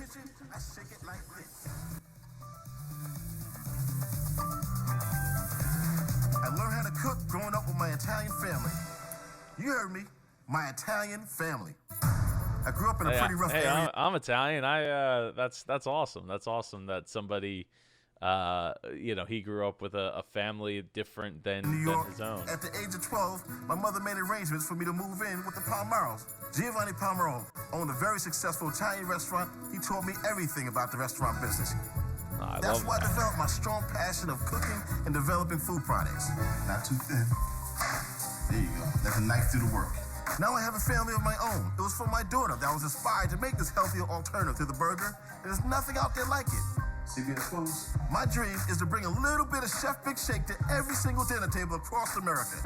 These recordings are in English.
kitchen, I shake it like this. I learned how to cook growing up with my Italian family. You heard me, my Italian family. I grew up in a pretty rough area. I'm Italian. That's awesome. That's awesome that somebody, he grew up with a family different than New York, his own. at the age of 12, my mother made arrangements for me to move in with the Palmeros. Giovanni Palmero owned a very successful Italian restaurant. He taught me everything about the restaurant business. That's why I developed my strong passion of cooking and developing food products. Not too thin. There you go. Let the knife do the work. Now I have a family of my own. It was for my daughter that was inspired to make this healthier alternative to the burger. There's nothing out there like it. CBS Foods. My dream is to bring a little bit of Chef Big Shake to every single dinner table across America.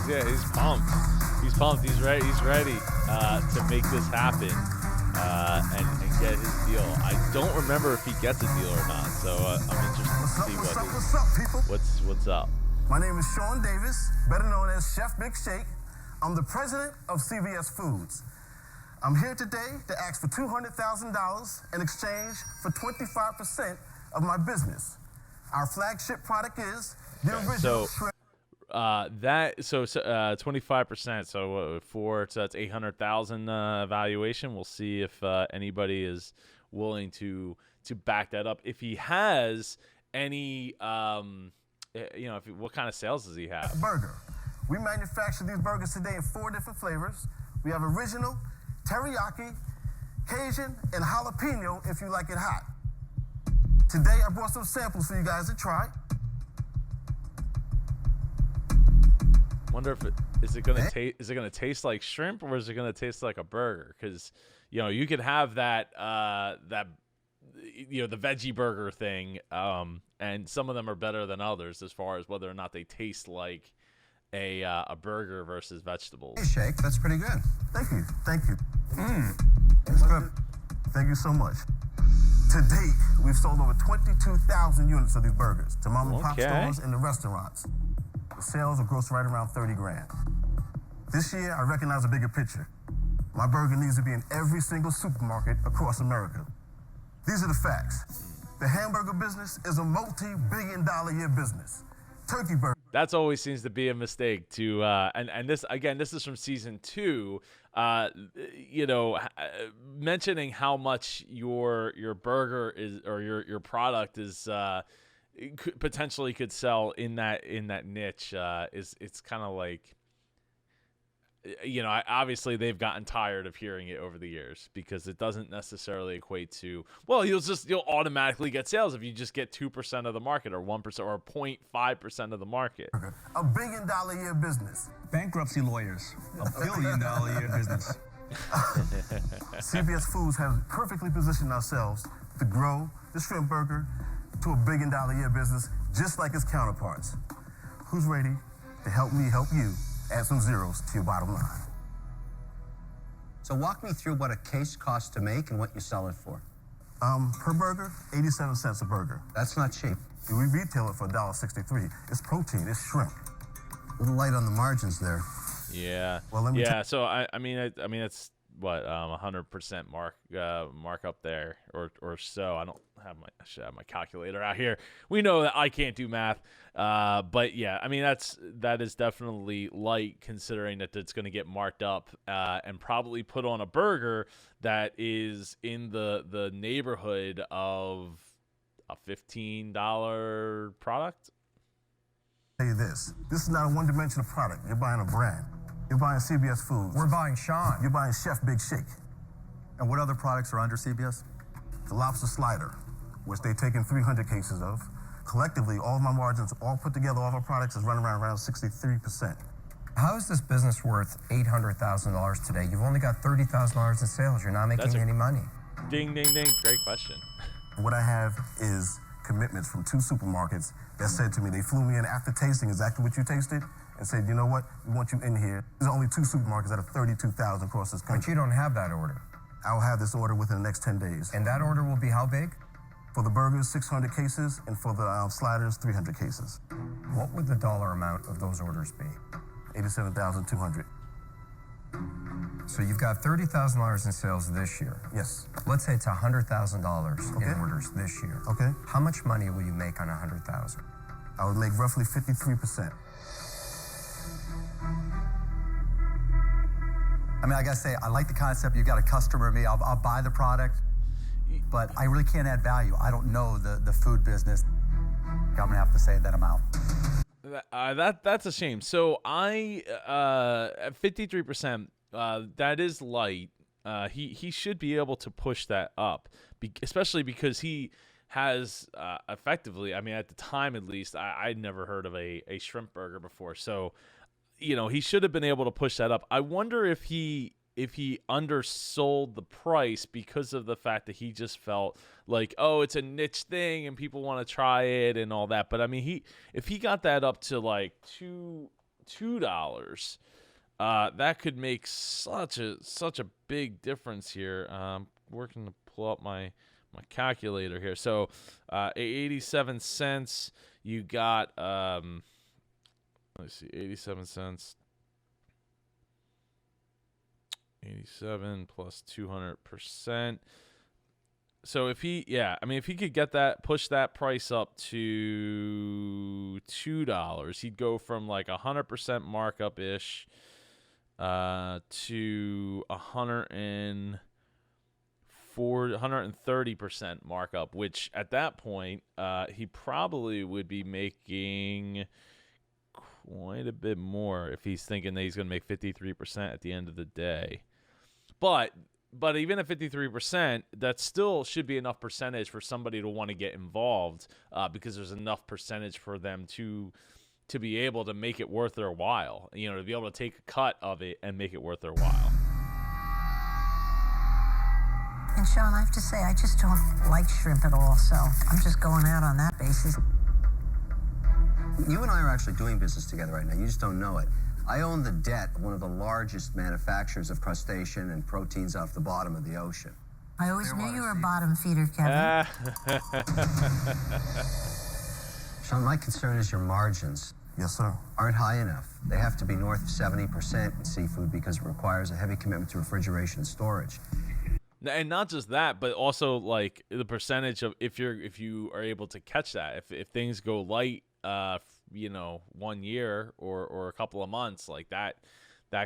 Yeah, he's pumped. He's pumped. He's ready. He's ready to make this happen and get his deal. I don't remember if he gets a deal or not, so I'm interested to see What's up, people? What's up. My name is Sean Davis, better known as Chef Big Shake. I'm the president of CBS Foods. I'm here today to ask for $200,000 in exchange for 25% of my business. Our flagship product is the original shrimp. 25%. So that's 800,000 valuation. We'll see if anybody is willing to back that up. If he has any, what kind of sales does he have? Burger. We manufacture these burgers today in 4 different flavors. We have original, teriyaki, Cajun, and jalapeno if you like it hot. Today I brought some samples for you guys to try. Wonder if is it gonna taste like shrimp or is it gonna taste like a burger? Because you could have that the veggie burger thing, and some of them are better than others as far as whether or not they taste like a burger versus vegetables. Shake, that's pretty good. Thank you. It's good. Thank you so much. To date, we've sold over 22,000 units of these burgers to mom and pop stores and the restaurants. The sales will gross right around 30 grand. This year, I recognize a bigger picture. My burger needs to be in every single supermarket across America. These are the facts. The hamburger business is a multi-billion-dollar-a-year business. Turkey burger. That's always seems to be a mistake to and this is from season 2. Mentioning how much your burger is or your product is potentially could sell in that niche it's kind of like obviously they've gotten tired of hearing it over the years because it doesn't necessarily equate to, well, you'll automatically get sales if you just get 2% of the market or 1% or 0.5% of the market. A $1 billion-a-year business. Bankruptcy lawyers. $1 billion-a-year business. CBS Foods has perfectly positioned ourselves to grow the shrimp burger to a $1 billion-a-year business just like its counterparts. Who's ready to help me help you add some zeros to your bottom line? So walk me through what a case costs to make and what you sell it for. Per burger, 87 cents a burger. That's not cheap. We retail it for $1.63. It's protein, it's shrimp. A little light on the margins there. Yeah. Well, let me so I mean it's what 100% mark up there or so. I should have my calculator out here. We know that I can't do math, but yeah, I mean that is definitely light considering that it's going to get marked up and probably put on a burger that is in the neighborhood of a $15 product. I'll tell you this is not a one-dimensional product. You're buying a brand. You're buying CBS Foods. We're buying Sean. You're buying Chef Big Shake. And what other products are under CBS? The lobster slider, which they've taken 300 cases of. Collectively, all of my margins, all put together, all of our products is running around 63%. How is this business worth $800,000 today? You've only got $30,000 in sales. You're not making any money. Ding, ding, ding. Great question. What I have is commitments from 2 supermarkets that said to me, they flew me in after tasting exactly what you tasted and said, you know what, we want you in here. There's only 2 supermarkets out of 32,000 across this country. But you don't have that order. I'll have this order within the next 10 days. And that order will be how big? For the burgers, 600 cases, and for the sliders, 300 cases. What would the dollar amount of those orders be? $87,200. So you've got $30,000 in sales this year. Yes. Let's say it's $100,000 Okay. in orders this year. Okay. How much money will you make on $100,000? I would make roughly 53%. I mean, I gotta say, I like the concept. You've got a customer me. I'll buy the product, but I really can't add value. I don't know the food business. I'm gonna have to say that I'm out. That's a shame. So I at 53%, that is light. He should be able to push that up, especially because he has effectively. I mean, at the time at least, I'd never heard of a shrimp burger before. So, he should have been able to push that up. I wonder if he undersold the price because of the fact that he just felt like, oh, it's a niche thing and people want to try it and all that. But I mean, if he got that up to like $2, that could make such a big difference here. Working to pull up my calculator here. So 87 cents. You got let's see, 87 cents. 87 plus 200%. So if he could get that, push that price up to $2, he'd go from like 100% markup ish to 130% markup, which at that point, he probably would be making quite a bit more if he's thinking that he's going to make 53% at the end of the day. But even at 53%, that still should be enough percentage for somebody to want to get involved, because there's enough percentage for them to be able to make it worth their while, to be able to take a cut of it and make it worth their while. And Sean, I have to say, I just don't like shrimp at all, so I'm just going out on that basis. You and I are actually doing business together right now. You just don't know it. I own the debt of one of the largest manufacturers of crustacean and proteins off the bottom of the ocean. I always knew you were a bottom feeder, Kevin. Sean, my concern is your margins. Yes, sir. Aren't high enough. They have to be north of 70% in seafood because it requires a heavy commitment to refrigeration and storage. And not just that, but also like the percentage of if you are able to catch that. If things go light, 1 year or a couple of months, like that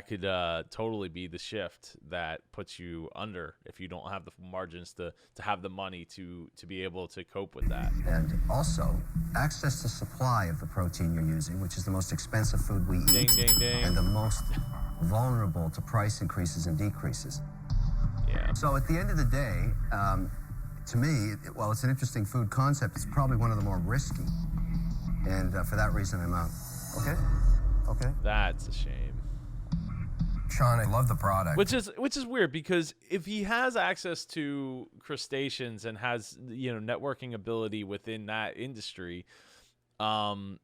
could totally be the shift that puts you under if you don't have the margins to have the money to be able to cope with that. And also, access to supply of the protein you're using, which is the most expensive food we eat. Ding, ding, ding. And the most vulnerable to price increases and decreases. Yeah. So at the end of the day, to me, while it's an interesting food concept, it's probably one of the more risky. And for that reason, I'm out. Okay. That's a shame. Sean, I love the product. Which is weird, because if he has access to crustaceans and has networking ability within that industry, why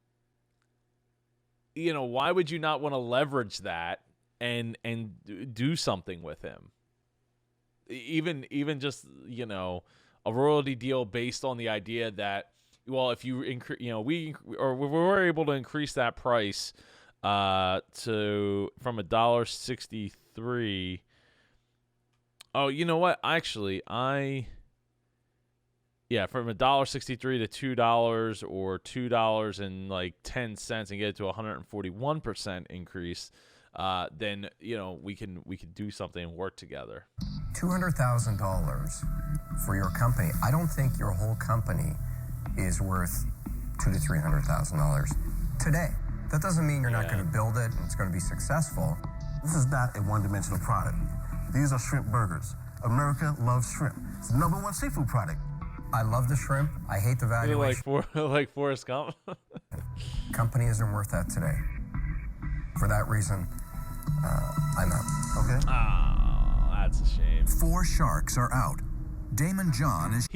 would you not want to leverage that and do something with him? Even just a royalty deal based on the idea that, well, if you we were able to increase that price from $1.63. Oh, you know what? Actually, from $1.63 to $2 or $2.10 and get it to 141% increase. Then we can do something and work together. $200,000 for your company. I don't think your whole company is worth $200,000 to $300,000 today. That doesn't mean you're not going to build it and it's going to be successful. This is not a one-dimensional product. These are shrimp burgers. America loves shrimp. It's the #1 seafood product. I love the shrimp. I hate the valuation. Like Forrest Gump. Company isn't worth that today. For that reason, I'm out. Okay. Oh, that's a shame. 4 sharks are out. Damon John is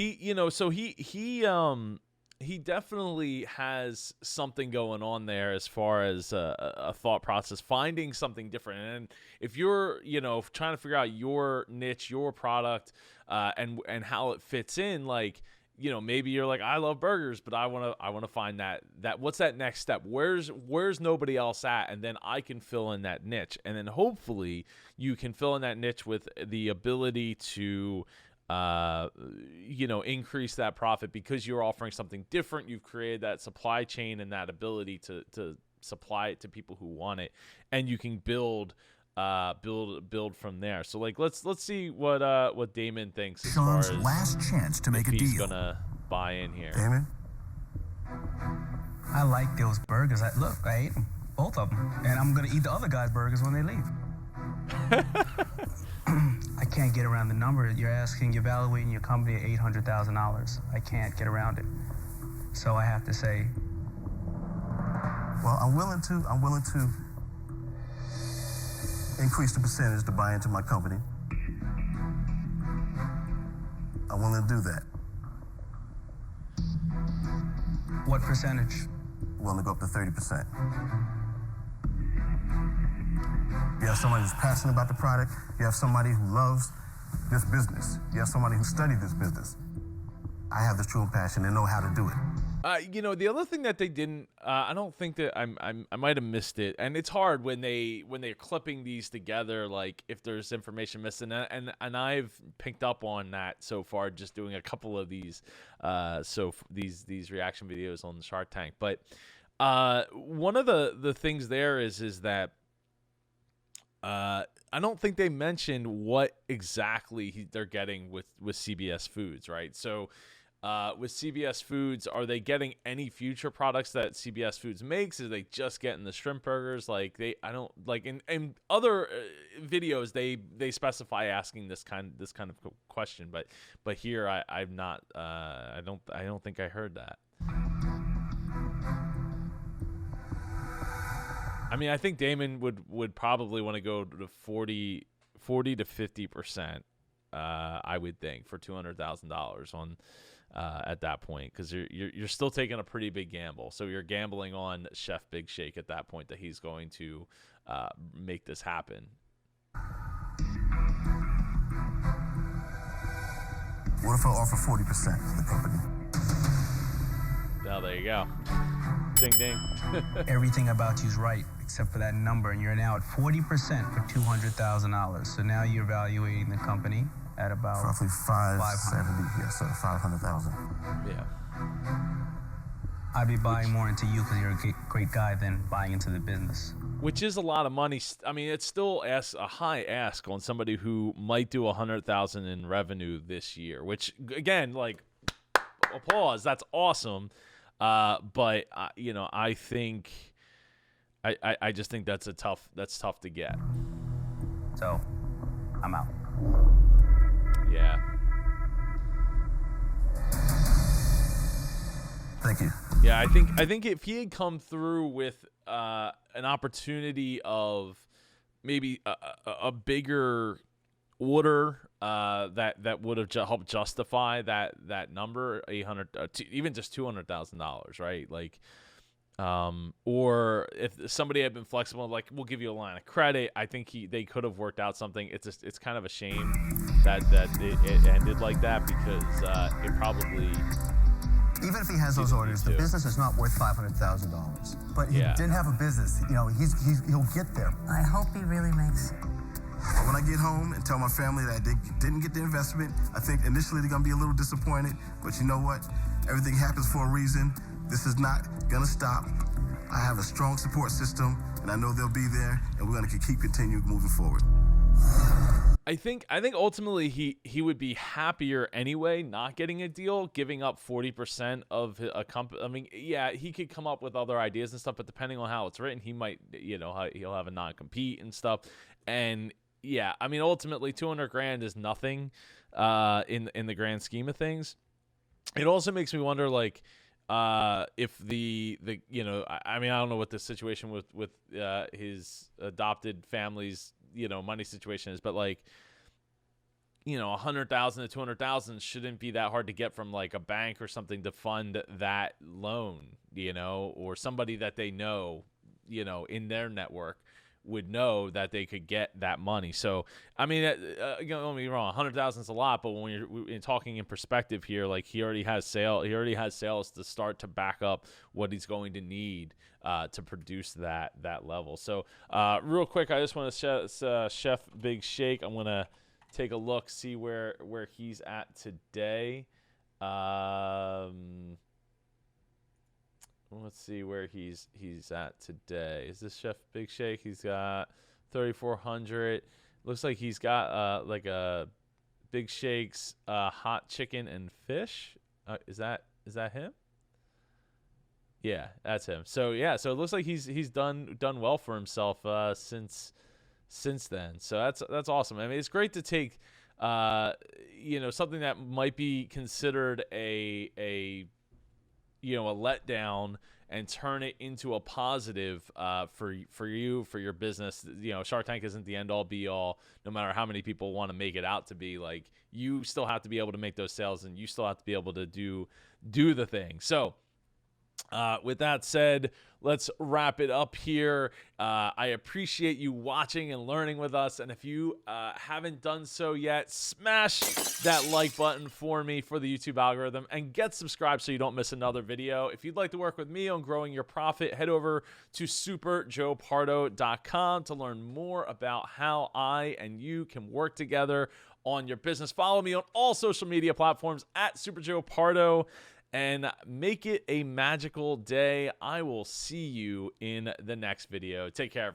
he definitely has something going on there as far as a thought process, finding something different. And if you're trying to figure out your niche, your product, and how it fits in, like maybe you're like, I love burgers, but I want to find that what's that next step? Where's nobody else at? And then I can fill in that niche. And then hopefully you can fill in that niche with the ability to, increase that profit because you're offering something different. You've created that supply chain and that ability to supply it to people who want it, and you can build from there. So like let's see what Damon thinks as Sean's far as last chance to make a if he's deal. gonna buy in here. Damon? I like those burgers. I ate them, both of them, and I'm gonna eat the other guy's burgers when they leave. I can't get around the number. You're evaluating your company at $800,000. I can't get around it. So I have to say, Well, I'm willing to increase the percentage to buy into my company. I'm willing to do that. what percentage? Willing to go up to 30%. You have somebody who's passionate about the product. You have somebody who loves this business. You have somebody who studied this business. I have the true passion and know how to do it. The other thing that they didn't, I don't think that I might have missed it, and it's hard when they're clipping these together, like if there's information missing, and I've picked up on that so far, just doing a couple of these, these reaction videos on Shark Tank. But one of the things there is that I don't think they mentioned what exactly they're getting with CBS Foods, right? So. With CBS Foods, are they getting any future products that CBS Foods makes? Are they just getting the shrimp burgers? Like in other videos, they specify asking this kind of question, but here I'm not. I don't think I heard that. I mean, I think Damon would probably want to go to 40 to 50%. I would think for $200,000 on. At that point, because you're still taking a pretty big gamble. So you're gambling on Chef Big Shake at that point that he's going to make this happen. What if I offer 40% of the company? Now there you go. Ding ding. Everything about you's right, except for that number, and you're now at 40% for $200,000. So now you're evaluating the company at about roughly 570. Yes, sir, 500,000. Yeah. I'd be buying more into you because you're a great guy than buying into the business. Which is a lot of money. I mean, it's still a high ask on somebody who might do $100,000 in revenue this year. Which again, like, applause. That's awesome. But I think, I just think that's tough to get. So, I'm out. Yeah. Thank you. Yeah, I think if he had come through with an opportunity of maybe a bigger order that would have helped justify that number, 800, even just $200,000, right? Like, or if somebody had been flexible, like we'll give you a line of credit, I think they could have worked out something. It's kind of a shame that it ended like that, because it probably. Even if he has those orders, the business is not worth $500,000. But he didn't have a business. He'll get there. I hope he really makes it. When I get home and tell my family that they didn't get the investment, I think initially they're gonna be a little disappointed, but you know what? Everything happens for a reason. This is not gonna stop. I have a strong support system, and I know they'll be there, and we're gonna keep continuing moving forward. I think ultimately he would be happier anyway not getting a deal, giving up 40% of a company. I mean, yeah, he could come up with other ideas and stuff, but depending on how it's written, he might, he'll have a non-compete and stuff. And yeah, I mean, ultimately $200,000 is nothing in the grand scheme of things. It also makes me wonder, like, if the I mean, I don't know what the situation with his adopted family's money situation is, but like, $100,000 to $200,000 shouldn't be that hard to get from like a bank or something to fund that loan, or somebody that they know, in their network would know that they could get that money. So, I mean, don't get me wrong, 100,000 is a lot, but when you're talking in perspective here, like he already has sales to start to back up what he's going to need to produce that level. So, real quick, I just want to Chef Big Shake. I'm gonna take a look, see where he's at today. Let's see where he's at today. Is this Chef Big Shake? He's got 3,400. Looks like he's got like a Big Shake's hot chicken and fish. Is that him? Yeah, that's him. So yeah, so it looks like he's done well for himself since then. So that's awesome. I mean, it's great to take something that might be considered a letdown and turn it into a positive for you, for your business. Shark Tank isn't the end all be all. No matter how many people want to make it out to be, like, you still have to be able to make those sales, and you still have to be able to do the thing. So with that said, let's wrap it up here. I appreciate you watching and learning with us. And if you haven't done so yet, smash that like button for me for the YouTube algorithm and get subscribed so you don't miss another video. If you'd like to work with me on growing your profit, head over to superjoepardo.com to learn more about how I and you can work together on your business. Follow me on all social media platforms at superjoepardo. And make it a magical day. I will see you in the next video. Take care, everyone.